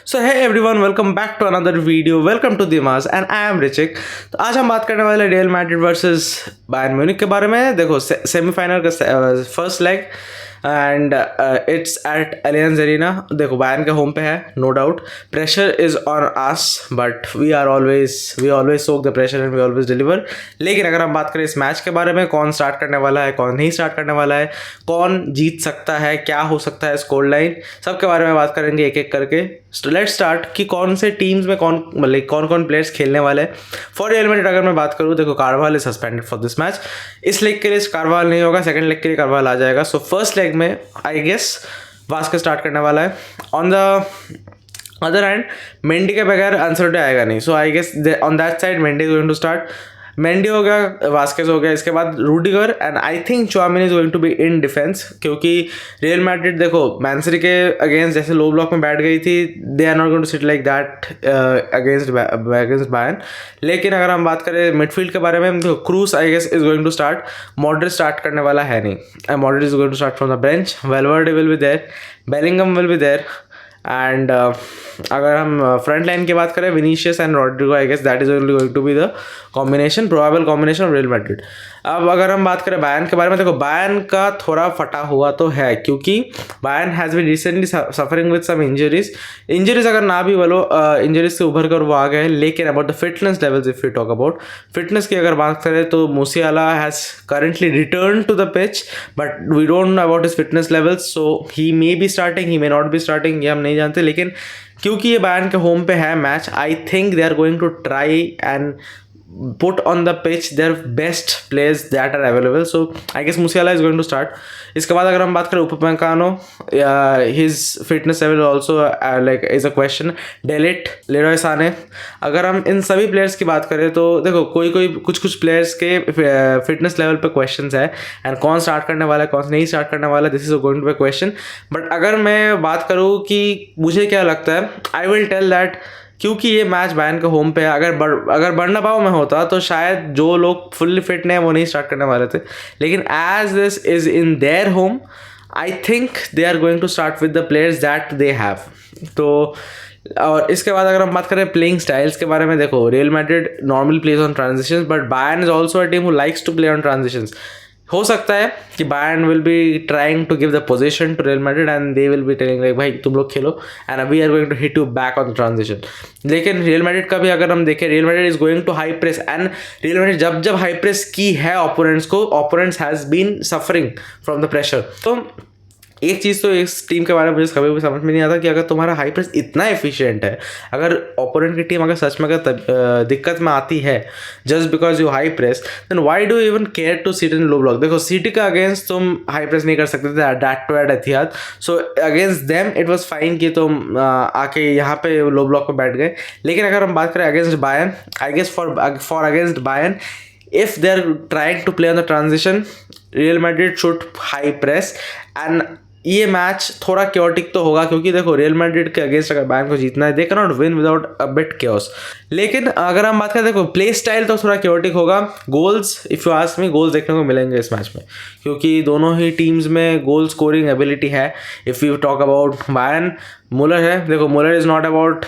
So hi everyone, welcome back to another video. Welcome to दिमास and I am Richik. तो आज हम बात करने वाले Real Madrid versus Bayern Munich के बारे में। देखो सेमीफाइनल का first leg and it's at Allianz Arena. देखो बायर्न के होम पे है, no doubt. Pressure is on us but we always soak the pressure and we always deliver. लेकिन अगर हम बात करें इस मैच के बारे में, कौन स्टार्ट करने वाला है, कौन नहीं स्टार्ट करने वाला है, कौन जीत सकता है, क्या हो सकता है स्कोर लाइन, सबके बारे में बात करेंगे एक एक करके। लेट्स स्टार्ट कि कौन से टीम्स में कौन कौन प्लेयर्स खेलने वाले हैं। फॉर रियल मैड्रिड अगर मैं बात करूँ, देखो Carvajal is suspended for this match. इस लेग के लिए कार्वाल नहीं होगा, सेकंड लेग के लिए कार्वाल आ जाएगा। सो फर्स्ट लेग में आई गेस वास्के स्टार्ट करने वाला है। On the other hand Mendy के बगैर अंसर्टे आएगा नहीं। So I guess on that side Mendy is going to start. Mendy हो गया, वास्केस हो गया, इसके बाद Rudiger and I think Tchouameni is going to be in defence. क्योंकि रियल मैड्रिड देखो मैनसिटी के अगेंस्ट जैसे लो ब्लॉक में बैठ गई थी, they are not going to sit like that against Bayern. लेकिन अगर हम बात करें मिडफील्ड के बारे में, तो Kroos I guess is going to start. Modric start करने वाला है नहीं, Modric is going to start from the bench. Valverde will be there, Bellingham will be there and अगर हम फ्रंट लाइन की बात करें, Vinicius and Rodrygo, I guess that is only going to be the combination, probable combination of Real Madrid. अब अगर हम बात करें बायर्न के बारे में, देखो बायर्न का थोड़ा फटा हुआ तो है, क्योंकि Bayern has been recently suffering with some injuries अगर ना भी बोलो, इंजरीज से उभर कर वो आ गए। लेकिन about the fitness levels, if you talk about fitness की अगर बात करें, तो Musiala has currently return to the pitch, but we don't know about his fitness levels. So he may be starting, he may not be starting, ये हम नहीं जानते। लेकिन क्योंकि ये बायर्न के होम पे है match, I think they are going to try and put on the pitch their best players that are available. So I guess Musiala is going to start. इसके बाद अगर हम बात करें Upamecano, his fitness level also like is a question. Delete, Leroy Sané, अगर हम इन सभी players की बात करें तो देखो कुछ प्लेयर्स के फिटनेस लेवल पे क्वेश्चंस है एंड कौन स्टार्ट करने वाला है, कौन नहीं स्टार्ट करने वाला है, this is going to be question. But अगर मैं बात करूँ कि मुझे क्या लगता है, आई विल टेल दैट क्योंकि ये मैच बायर्न के होम पे है, अगर बर्नाबाओ में होता तो शायद जो लोग फुल्ली फिट नहीं वो नहीं स्टार्ट करने वाले थे। लेकिन as this is in their home, I think they are going to start with the players that they have. तो और इसके बाद अगर हम बात करें प्लेइंग स्टाइल्स के बारे में, देखो Real Madrid normal plays on transitions, but Bayern is also a team who likes to play on transitions. हो सकता है कि Bayern will be trying to give the position to Real Madrid and they will be telling like भाई तुम लोग खेलो and we are going to hit you back on the transition. लेकिन Real Madrid का भी अगर हम देखें, Real Madrid is going to high press and Real Madrid जब हाई प्रेस की है ओपोनेंट्स को, opponents has been suffering from the pressure. तो एक चीज़ तो इस टीम के बारे में मुझे कभी भी समझ में नहीं आता कि अगर तुम्हारा हाई प्रेस इतना एफिशिएंट है, अगर ओपोनेंट की टीम अगर सच में अगर दिक्कत में आती है just because you high press, then why do even care to sit in low block. देखो सिटी का अगेंस्ट तुम हाई प्रेस नहीं कर सकते थे, that too at Etihad. So against them it was fine कि तुम आके यहाँ पे लो ब्लॉक में बैठ गए। लेकिन अगर हम बात करें against Bayern, I guess for against Bayern, if they're trying to play on the transition, Real Madrid should high press and ये मैच थोड़ा क्योटिक तो होगा, क्योंकि देखो रियल मैड्रिड के अगेंस्ट अगर बायर्न को जीतना है, they can not win without a bit chaos. लेकिन अगर हम बात करें, देखो प्ले स्टाइल तो थोड़ा क्योटिक होगा। Goals, if you ask me, goals देखने को मिलेंगे इस मैच में, क्योंकि दोनों ही टीम्स में गोल स्कोरिंग एबिलिटी है। If you talk about Bayern, Muller है, देखो Muller is not about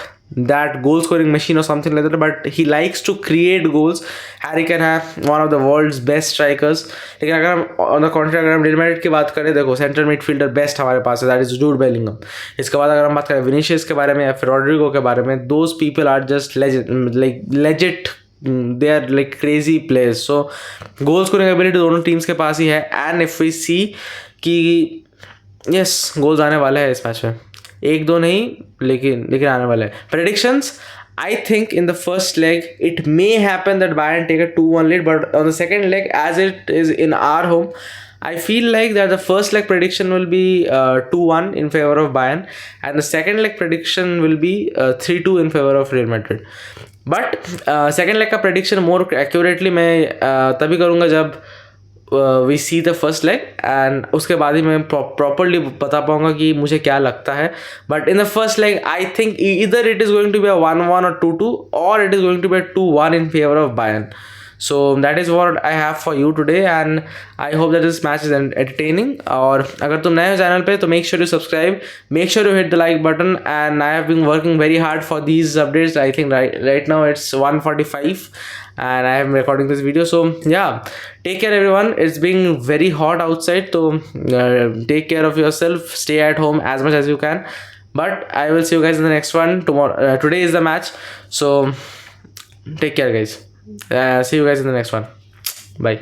that goal scoring machine or something like that, but he likes to create goals. Harry Kane है one of the world's best strikers. लेकिन अगर हम on the contrary अगर हम real Madrid की बात करें, देखो सेंट्रल मिडफील्डर बेस्ट हमारे पास है, that is जूड बेलिंगम। इसके बाद अगर हम बात करें विनीशियस के बारे में या फिर रॉड्रिगो के बारे में, those people are just legit, they are like crazy players. So goal scoring ability दोनों टीम्स के पास ही है and if we see कि yes गोल्स आने वाले हैं इस मैच में, एक दो नहीं लेकिन आने वाला है। Predictions, I think in the first leg it may happen that Bayern take a 2-1 lead, but on the second leg, as it is in our home, I feel like that the first leg prediction will be 2-1 in favor of Bayern and the second leg prediction will be 3-2 in favor of Real Madrid. But second leg का prediction more accurately मैं तभी करूँगा जब we see the first leg एंड उसके बाद ही मैं properly बता पाऊंगा कि मुझे क्या लगता है। But in the first leg I think either it is going to be a 1-1 और 2-2 और it is going to be a 2-1 in favour of Bayern. So that is what I have for you today, and I hope that this match is entertaining. और अगर तुम नए हो channel पे तो make sure you subscribe, make sure you hit the like button, and I have been working very hard for these updates. I think right now it's 1:45 and I am recording this video. So yeah, take care everyone. It's being very hot outside, so take care of yourself, stay at home as much as you can. But I will see you guys in the next one tomorrow. Today is the match, so take care guys. See you guys in the next one. Bye.